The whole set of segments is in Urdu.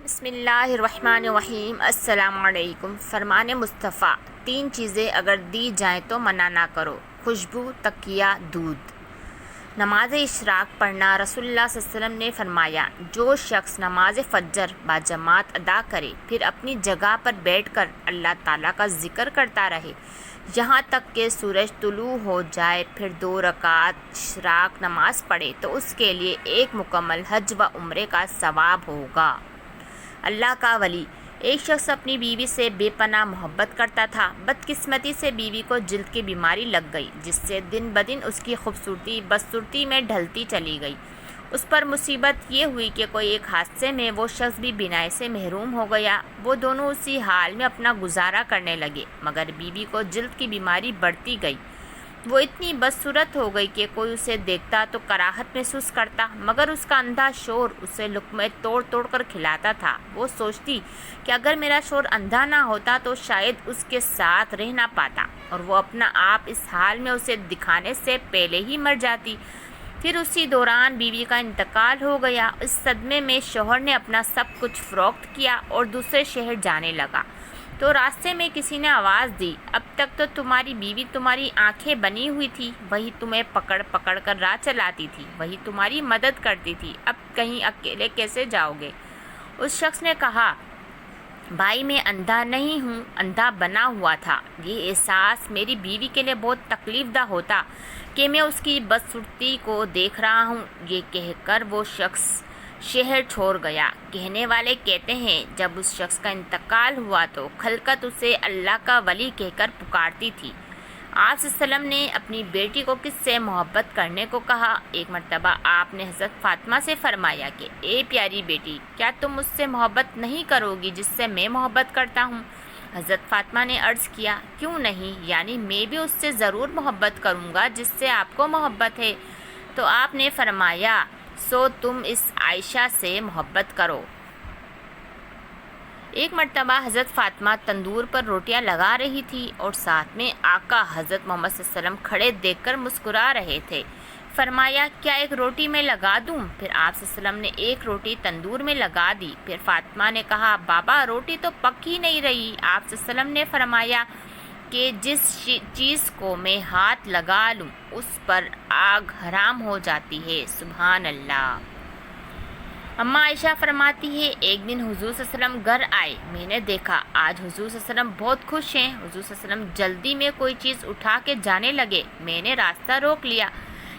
بسم اللہ الرحمن الرحیم۔ السلام علیکم۔ فرمان مصطفیٰ، 3 چیزیں اگر دی جائیں تو منع نہ کرو: خوشبو، تکیہ، دودھ۔ نماز اشراق پڑھنا۔ رسول اللہ صلی اللہ علیہ وسلم نے فرمایا، جو شخص نماز فجر باجماعت ادا کرے پھر اپنی جگہ پر بیٹھ کر اللہ تعالیٰ کا ذکر کرتا رہے یہاں تک کہ سورج طلوع ہو جائے، پھر 2 رکعت اشراق نماز پڑھے تو اس کے لیے ایک مکمل حج و عمرے کا ثواب ہوگا۔ اللہ کا ولی۔ ایک شخص اپنی بیوی سے بے پناہ محبت کرتا تھا۔ بدقسمتی سے بیوی کو جلد کی بیماری لگ گئی، جس سے دن بدن اس کی خوبصورتی بدصورتی میں ڈھلتی چلی گئی۔ اس پر مصیبت یہ ہوئی کہ کوئی ایک حادثے میں وہ شخص بھی بینائی سے محروم ہو گیا۔ وہ دونوں اسی حال میں اپنا گزارا کرنے لگے، مگر بیوی کو جلد کی بیماری بڑھتی گئی۔ وہ اتنی بدصورت ہو گئی کہ کوئی اسے دیکھتا تو کراہت محسوس کرتا، مگر اس کا اندھا شوہر اسے لقمے توڑ توڑ کر کھلاتا تھا۔ وہ سوچتی کہ اگر میرا شوہر اندھا نہ ہوتا تو شاید اس کے ساتھ رہ نہ پاتا، اور وہ اپنا آپ اس حال میں اسے دکھانے سے پہلے ہی مر جاتی۔ پھر اسی دوران بیوی کا انتقال ہو گیا۔ اس صدمے میں شوہر نے اپنا سب کچھ فروخت کیا اور دوسرے شہر جانے لگا۔ تو راستے میں کسی نے آواز دی، اب تک تو تمہاری بیوی تمہاری آنکھیں بنی ہوئی تھی، وہی تمہیں پکڑ پکڑ کر راہ چلاتی تھی، وہی تمہاری مدد کرتی تھی، اب کہیں اکیلے کیسے جاؤ گے؟ اس شخص نے کہا، بھائی میں اندھا نہیں ہوں، اندھا بنا ہوا تھا۔ یہ احساس میری بیوی کے لیے بہت تکلیف دہ ہوتا کہ میں اس کی بدصورتی کو دیکھ رہا ہوں۔ یہ کہہ کر وہ شخص شہر چھوڑ گیا۔ کہنے والے کہتے ہیں، جب اس شخص کا انتقال ہوا تو خلقت اسے اللہ کا ولی کہہ کر پکارتی تھی۔ آپ صلی اللہ علیہ وسلم نے اپنی بیٹی کو کس سے محبت کرنے کو کہا؟ ایک مرتبہ آپ نے حضرت فاطمہ سے فرمایا کہ اے پیاری بیٹی، کیا تم مجھ سے محبت نہیں کرو گی جس سے میں محبت کرتا ہوں؟ حضرت فاطمہ نے عرض کیا، کیوں نہیں، یعنی میں بھی اس سے ضرور محبت کروں گا جس سے آپ کو محبت ہے۔ تو آپ نے فرمایا، سو تم اس عائشہ سے محبت کرو۔ ایک مرتبہ حضرت فاطمہ تندور پر روٹیاں لگا رہی تھی اور ساتھ میں آقا حضرت محمد صلی اللہ علیہ وسلم کھڑے دیکھ کر مسکرا رہے تھے۔ فرمایا، کیا ایک روٹی میں لگا دوں؟ پھر آپ صلی اللہ علیہ وسلم نے ایک روٹی تندور میں لگا دی۔ پھر فاطمہ نے کہا، بابا روٹی تو پک ہی نہیں رہی۔ آپ صلی اللہ علیہ وسلم نے فرمایا کہ جس چیز کو میں ہاتھ لگا لوں اس پر آگ حرام ہو جاتی ہے۔ سبحان اللہ۔ اماں عائشہ فرماتی ہے، ایک دن حضور صلی اللہ علیہ وسلم گھر آئے، میں نے دیکھا آج حضور صلی اللہ علیہ وسلم بہت خوش ہیں۔ حضور صلی اللہ علیہ وسلم جلدی میں کوئی چیز اٹھا کے جانے لگے۔ میں نے راستہ روک لیا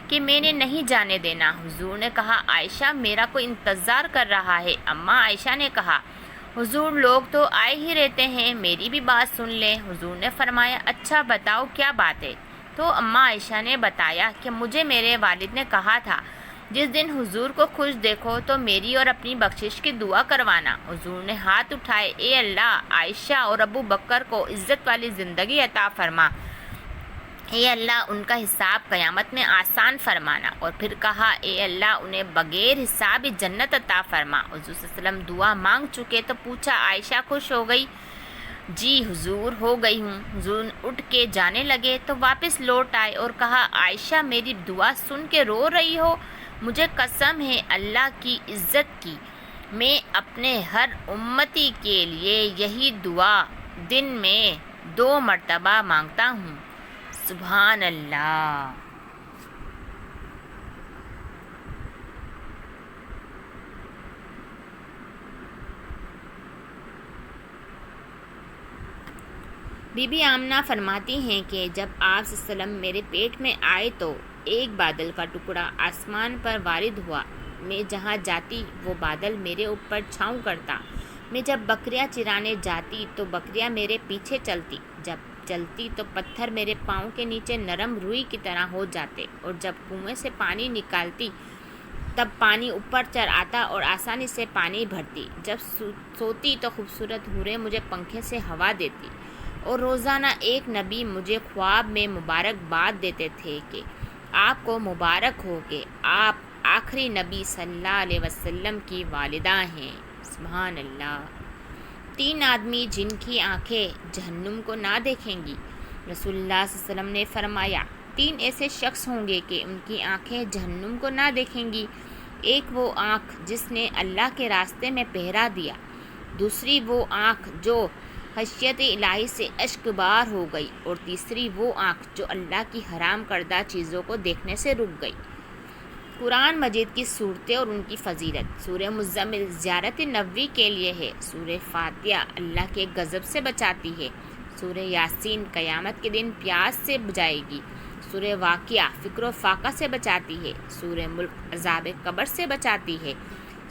کہ میں نے نہیں جانے دینا۔ حضور نے کہا، عائشہ میرا کوئی انتظار کر رہا ہے۔ اماں عائشہ نے کہا، حضور لوگ تو آئے ہی رہتے ہیں، میری بھی بات سن لیں۔ حضور نے فرمایا، اچھا بتاؤ کیا بات ہے؟ تو اماں عائشہ نے بتایا کہ مجھے میرے والد نے کہا تھا، جس دن حضور کو خوش دیکھو تو میری اور اپنی بخشش کی دعا کروانا۔ حضور نے ہاتھ اٹھائے، اے اللہ عائشہ اور ابو بکر کو عزت والی زندگی عطا فرما، اے اللہ ان کا حساب قیامت میں آسان فرمانا، اور پھر کہا، اے اللہ انہیں بغیر حساب جنت عطا فرما۔ حضور صلی اللہ علیہ وسلم دعا مانگ چکے تو پوچھا، عائشہ خوش ہو گئی؟ جی حضور ہو گئی ہوں۔ حضور اٹھ کے جانے لگے تو واپس لوٹ آئے اور کہا، عائشہ میری دعا سن کے رو رہی ہو؟ مجھے قسم ہے اللہ کی عزت کی، میں اپنے ہر امتی کے لیے یہی دعا دن میں 2 مرتبہ مانگتا ہوں۔ سبحان اللہ۔ بی بی آمنہ فرماتی ہیں کہ جب آپ صلی اللہ علیہ وسلم میرے پیٹ میں آئے تو ایک بادل کا ٹکڑا آسمان پر وارد ہوا۔ میں جہاں جاتی وہ بادل میرے اوپر چھاؤں کرتا۔ میں جب بکریاں چرانے جاتی تو بکریاں میرے پیچھے چلتی۔ جب چلتی تو پتھر میرے پاؤں کے نیچے نرم روئی کی طرح ہو جاتے، اور جب کنویں سے پانی نکالتی تب پانی اوپر چڑھ آتا اور آسانی سے پانی بھرتی۔ جب سوتی تو خوبصورت حوریں مجھے پنکھے سے ہوا دیتی، اور روزانہ ایک نبی مجھے خواب میں مبارکباد دیتے تھے کہ آپ کو مبارک ہو کہ آپ آخری نبی صلی اللہ علیہ وسلم کی والدہ ہیں۔ سبحان اللہ۔ 3 آدمی جن کی آنکھیں جہنم کو نہ دیکھیں گی۔ رسول اللہ صلی اللہ علیہ وسلم نے فرمایا، 3 ایسے شخص ہوں گے کہ ان کی آنکھیں جہنم کو نہ دیکھیں گی۔ ایک وہ آنکھ جس نے اللہ کے راستے میں پہرا دیا، دوسری وہ آنکھ جو خشیت الہی سے اشک بار ہو گئی، اور تیسری وہ آنکھ جو اللہ کی حرام کردہ چیزوں کو دیکھنے سے رک گئی۔ قرآن مجید کی صورتیں اور ان کی فضیلت۔ سورہ مزمل زیارت نبوی کے لیے ہے۔ سورہ فاتحہ اللہ کے غضب سے بچاتی ہے۔ سورہ یاسین قیامت کے دن پیاس سے بجائے گی۔ سورہ واقعہ فکر و فاقہ سے بچاتی ہے۔ سورہ ملک عذاب قبر سے بچاتی ہے۔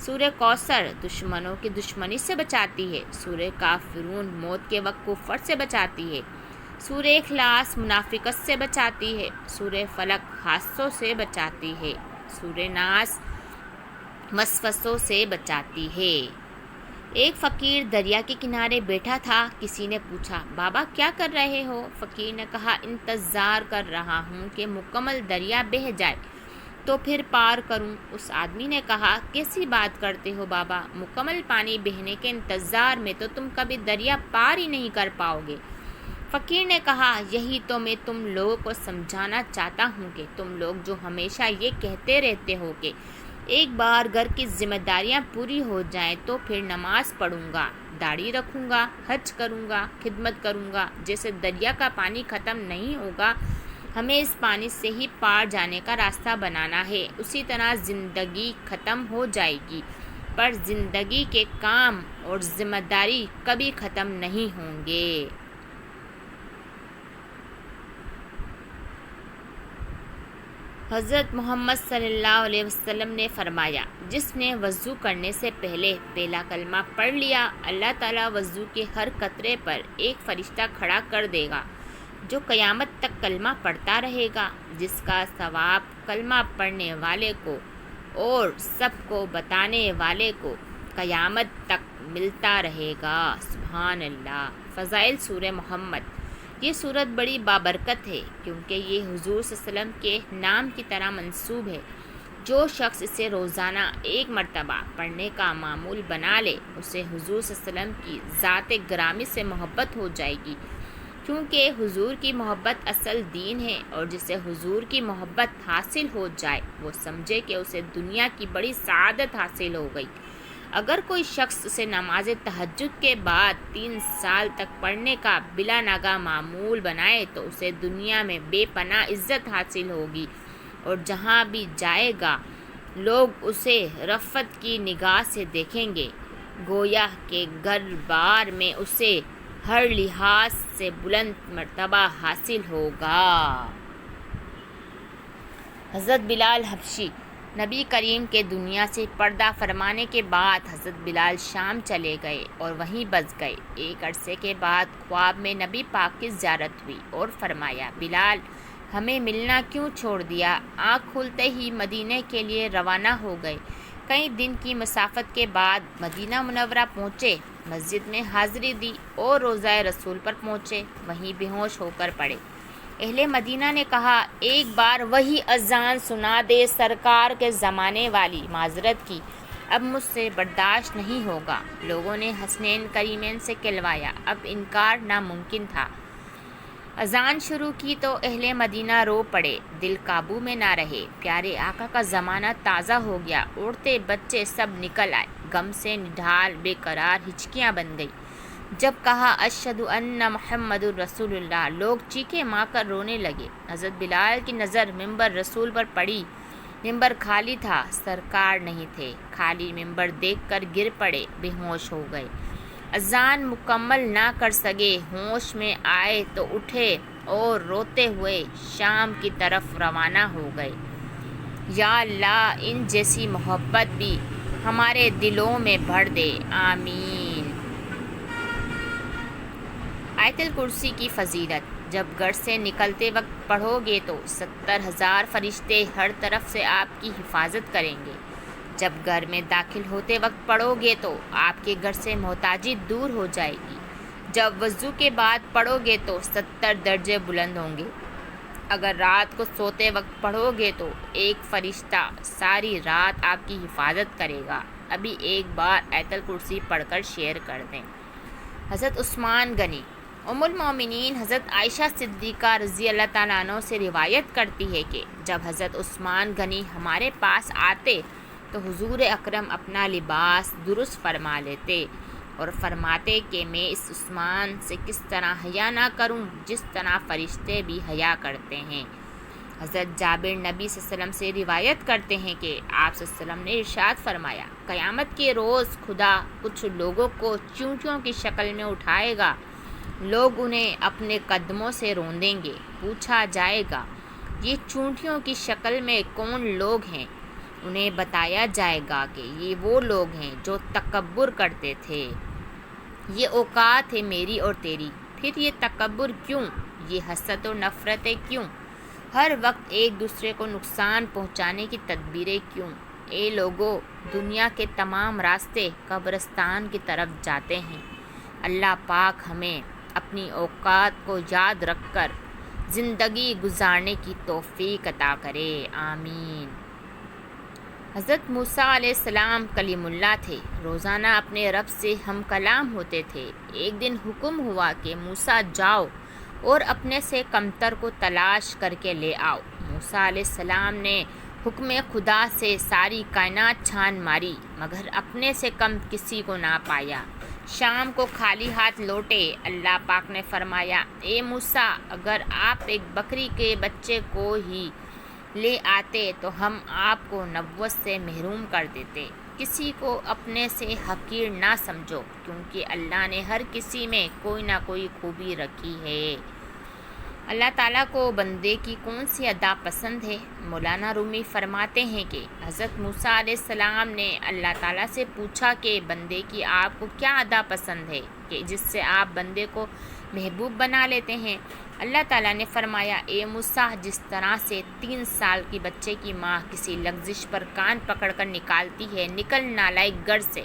سورہ کوثر دشمنوں کی دشمنی سے بچاتی ہے۔ سورہ کافرون موت کے وقت کفر سے بچاتی ہے۔ سورہ اخلاص منافقت سے بچاتی ہے۔ سورہ فلق حادثوں سے بچاتی ہے۔ سورہ ناس وسوسوں سے بچاتی ہے۔ ایک فقیر دریا کے کنارے بیٹھا تھا۔ کسی نے پوچھا، بابا کیا کر رہے ہو؟ فقیر نے کہا، انتظار کر رہا ہوں کہ مکمل دریا بہہ جائے تو پھر پار کروں۔ اس آدمی نے کہا، کیسی بات کرتے ہو بابا، مکمل پانی بہنے کے انتظار میں تو تم کبھی دریا پار ہی نہیں کر پاؤ گے۔ فقیر نے کہا، یہی تو میں تم لوگوں کو سمجھانا چاہتا ہوں کہ تم لوگ جو ہمیشہ یہ کہتے رہتے ہو کہ ایک بار گھر کی ذمہ داریاں پوری ہو جائیں تو پھر نماز پڑھوں گا، داڑھی رکھوں گا، حج کروں گا، خدمت کروں گا، جیسے دریا کا پانی ختم نہیں ہوگا، ہمیں اس پانی سے ہی پار جانے کا راستہ بنانا ہے، اسی طرح زندگی ختم ہو جائے گی، پر زندگی کے کام اور ذمہ داری کبھی ختم نہیں ہوں گے۔ حضرت محمد صلی اللہ علیہ وسلم نے فرمایا، جس نے وضو کرنے سے پہلے پہلا کلمہ پڑھ لیا، اللہ تعالیٰ وضو کے ہر قطرے پر ایک فرشتہ کھڑا کر دے گا جو قیامت تک کلمہ پڑھتا رہے گا، جس کا ثواب کلمہ پڑھنے والے کو اور سب کو بتانے والے کو قیامت تک ملتا رہے گا۔ سبحان اللہ۔ فضائل سورہ محمد۔ یہ سورت بڑی بابرکت ہے کیونکہ یہ حضور صلی اللہ علیہ وسلم کے نام کی طرح منسوب ہے۔ جو شخص اسے روزانہ ایک مرتبہ پڑھنے کا معمول بنا لے، اسے حضور صلی اللہ علیہ وسلم کی ذات گرامی سے محبت ہو جائے گی، کیونکہ حضور کی محبت اصل دین ہے، اور جسے حضور کی محبت حاصل ہو جائے وہ سمجھے کہ اسے دنیا کی بڑی سعادت حاصل ہو گئی۔ اگر کوئی شخص اسے نماز تہجد کے بعد 3 سال تک پڑھنے کا بلا ناغہ معمول بنائے تو اسے دنیا میں بے پناہ عزت حاصل ہوگی، اور جہاں بھی جائے گا لوگ اسے رفعت کی نگاہ سے دیکھیں گے، گویا کہ گھر بار میں اسے ہر لحاظ سے بلند مرتبہ حاصل ہوگا۔ حضرت بلال حبشی۔ نبی کریم کے دنیا سے پردہ فرمانے کے بعد حضرت بلال شام چلے گئے اور وہیں بس گئے۔ ایک عرصے کے بعد خواب میں نبی پاک کی زیارت ہوئی اور فرمایا، بلال ہمیں ملنا کیوں چھوڑ دیا؟ آنکھ کھلتے ہی مدینے کے لیے روانہ ہو گئے۔ کئی دن کی مسافت کے بعد مدینہ منورہ پہنچے، مسجد میں حاضری دی اور روضہ رسول پر پہنچے، وہیں بے ہوش ہو کر پڑے۔ اہل مدینہ نے کہا، ایک بار وہی اذان سنا دے سرکار کے زمانے والی، معذرت کی، اب مجھ سے برداشت نہیں ہوگا۔ لوگوں نے حسنین کریمین سے کہلوایا، اب انکار ناممکن تھا۔ اذان شروع کی تو اہل مدینہ رو پڑے، دل قابو میں نہ رہے۔ پیارے آقا کا زمانہ تازہ ہو گیا، عورتیں بچے سب نکل آئے، غم سے نڈھال بے قرار ہچکیاں بن گئی۔ جب کہا اشہد ان محمد الرسول اللہ، لوگ چیخیں مار کر رونے لگے۔ حضرت بلال کی نظر ممبر رسول پر پڑی، ممبر خالی تھا، سرکار نہیں تھے۔ خالی ممبر دیکھ کر گر پڑے، بے ہوش ہو گئے۔ اذان مکمل نہ کر سکے، ہوش میں آئے تو اٹھے اور روتے ہوئے شام کی طرف روانہ ہو گئے۔ یا اللہ ان جیسی محبت بھی ہمارے دلوں میں بھر دے، آمین۔ آیت الکرسی کی فضیلت۔ جب گھر سے نکلتے وقت پڑھو گے تو 70,000 فرشتے ہر طرف سے آپ کی حفاظت کریں گے۔ جب گھر میں داخل ہوتے وقت پڑھو گے تو آپ کے گھر سے محتاجی دور ہو جائے گی۔ جب وضو کے بعد پڑھو گے تو 70 درجے بلند ہوں گے۔ اگر رات کو سوتے وقت پڑھو گے تو ایک فرشتہ ساری رات آپ کی حفاظت کرے گا۔ ابھی ایک بار آیت الکرسی پڑھ کر شیئر کر دیں۔ حضرت عثمان غنی۔ ام المومنین حضرت عائشہ صدیقہ رضی اللہ تعالیٰ عنہ سے روایت کرتی ہے کہ جب حضرت عثمان غنی ہمارے پاس آتے تو حضور اکرم اپنا لباس درست فرما لیتے اور فرماتے کہ میں اس عثمان سے کس طرح حیا نہ کروں جس طرح فرشتے بھی حیا کرتے ہیں۔ حضرت جابر نبی صلی اللہ علیہ وسلم سے روایت کرتے ہیں کہ آپ صلی اللہ علیہ وسلم نے ارشاد فرمایا، قیامت کے روز خدا کچھ لوگوں کو چونٹیوں کی شکل میں اٹھائے گا، لوگ انہیں اپنے قدموں سے روندیں گے، پوچھا جائے گا یہ چونٹیوں کی شکل میں کون لوگ ہیں؟ انہیں بتایا جائے گا کہ یہ وہ لوگ ہیں جو تکبر کرتے تھے، یہ اوقات ہے میری اور تیری، پھر یہ تکبر کیوں، یہ حسد و نفرتیں کیوں، ہر وقت ایک دوسرے کو نقصان پہنچانے کی تدبیریں کیوں؟ اے لوگو، دنیا کے تمام راستے قبرستان کی طرف جاتے ہیں۔ اللہ پاک ہمیں اپنی اوقات کو یاد رکھ کر زندگی گزارنے کی توفیق عطا کرے، آمین۔ حضرت موسیٰ علیہ السلام کلیم اللہ تھے، روزانہ اپنے رب سے ہم کلام ہوتے تھے۔ ایک دن حکم ہوا کہ موسیٰ جاؤ اور اپنے سے کمتر کو تلاش کر کے لے آؤ۔ موسیٰ علیہ السلام نے حکم خدا سے ساری کائنات چھان ماری مگر اپنے سے کم کسی کو نہ پایا۔ شام کو خالی ہاتھ لوٹے۔ اللہ پاک نے فرمایا، اے موسیٰ، اگر آپ ایک بکری کے بچے کو ہی لے آتے تو ہم آپ کو نبوت سے محروم کر دیتے۔ کسی کو اپنے سے حقیر نہ سمجھو، کیونکہ اللہ نے ہر کسی میں کوئی نہ کوئی خوبی رکھی ہے۔ اللہ تعالیٰ کو بندے کی کون سی ادا پسند ہے؟ مولانا رومی فرماتے ہیں کہ حضرت موسیٰ علیہ السلام نے اللہ تعالیٰ سے پوچھا کہ بندے کی آپ کو کیا ادا پسند ہے کہ جس سے آپ بندے کو محبوب بنا لیتے ہیں؟ اللہ تعالیٰ نے فرمایا، اے موسیٰ، جس طرح سے 3 سال کی بچے کی ماں کسی لغزش پر کان پکڑ کر نکالتی ہے، نکل نالائق گر سے،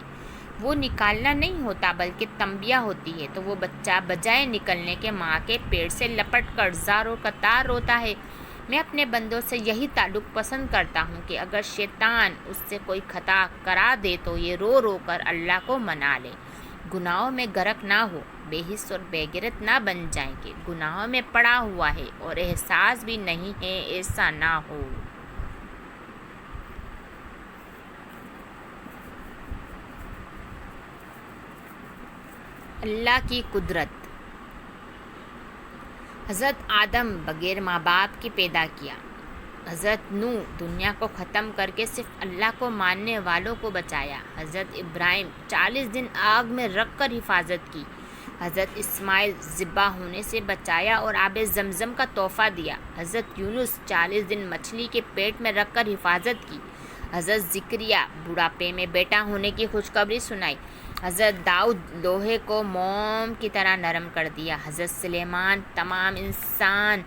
وہ نکالنا نہیں ہوتا بلکہ تنبیہ ہوتی ہے، تو وہ بچہ بجائے نکلنے کے ماں کے پیٹ سے لپٹ کر زار و قطار روتا ہے۔ میں اپنے بندوں سے یہی تعلق پسند کرتا ہوں کہ اگر شیطان اس سے کوئی خطا کرا دے تو یہ رو رو کر اللہ کو منا لے، گناہوں میں غرق نہ ہو، بے حس اور بے غیرت نہ بن جائیں کہ گناہوں میں پڑا ہوا ہے اور احساس بھی نہیں ہے، ایسا نہ ہو۔ اللہ کی قدرت۔ حضرت آدم بغیر ماں باپ کے پیدا کیا۔ حضرت نوح دنیا کو ختم کر کے صرف اللہ کو ماننے والوں کو بچایا۔ حضرت ابراہیم 40 دن آگ میں رکھ کر حفاظت کی۔ حضرت اسماعیل ذبح ہونے سے بچایا اور آب زمزم کا تحفہ دیا۔ حضرت یونس 40 دن مچھلی کے پیٹ میں رکھ کر حفاظت کی۔ حضرت زکریا بڑھاپے میں بیٹا ہونے کی خوشخبری سنائی۔ حضرت داؤد لوہے کو موم کی طرح نرم کر دیا۔ حضرت سلیمان تمام انسان،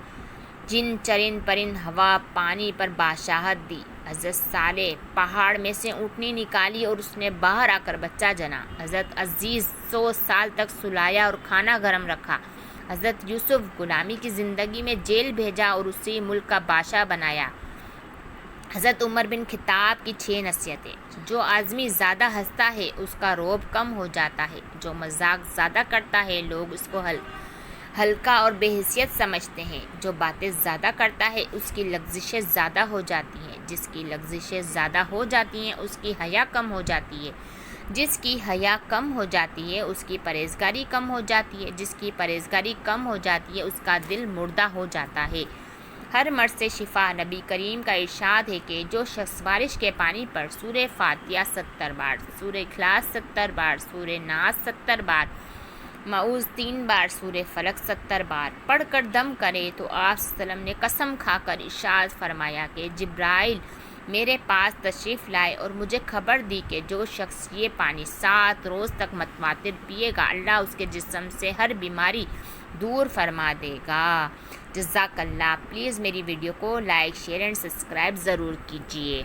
جن، چرند پرند، ہوا، پانی پر بادشاہت دی۔ حضرت صالح پہاڑ میں سے اونٹنی نکالی اور اس نے باہر آ کر بچہ جنا۔ حضرت عزیز 100 سال تک سلایا اور کھانا گرم رکھا۔ حضرت یوسف غلامی کی زندگی میں جیل بھیجا اور اسی ملک کا بادشاہ بنایا۔ حضرت عمر بن خطاب کی 6 نصیحتیں۔ جو آدمی زیادہ ہنستا ہے اس کا رعب کم ہو جاتا ہے، جو مذاق زیادہ کرتا ہے لوگ اس کو ہلکا اور بے حیثیت سمجھتے ہیں، جو باتیں زیادہ کرتا ہے اس کی لغزشیں زیادہ ہو جاتی ہیں، جس کی لغزشیں زیادہ ہو جاتی ہیں اس کی حیا کم ہو جاتی ہے، جس کی حیا کم ہو جاتی ہے اس کی پرہیزگاری کم ہو جاتی ہے، جس کی پرہیزگاری کم ہو جاتی ہے اس کا دل مردہ ہو جاتا ہے۔ ہر مرض سے شفا۔ نبی کریم کا ارشاد ہے کہ جو شخص بارش کے پانی پر سورہ فاتحہ 70 بار، سورہ اخلاص 70 بار، سورہ ناس 70 بار، معوذ 3 بار، سورہ فلق 70 بار پڑھ کر دم کرے تو آپ صلی اللہ علیہ وسلم نے قسم کھا کر ارشاد فرمایا کہ جبرائیل میرے پاس تشریف لائے اور مجھے خبر دی کہ جو شخص یہ پانی 7 روز تک متواتر پیے گا اللہ اس کے جسم سے ہر بیماری دور فرما دے گا۔ جزاک اللہ۔ پلیز میری ویڈیو کو لائک، شیئر اینڈ سبسکرائب ضرور کیجیے۔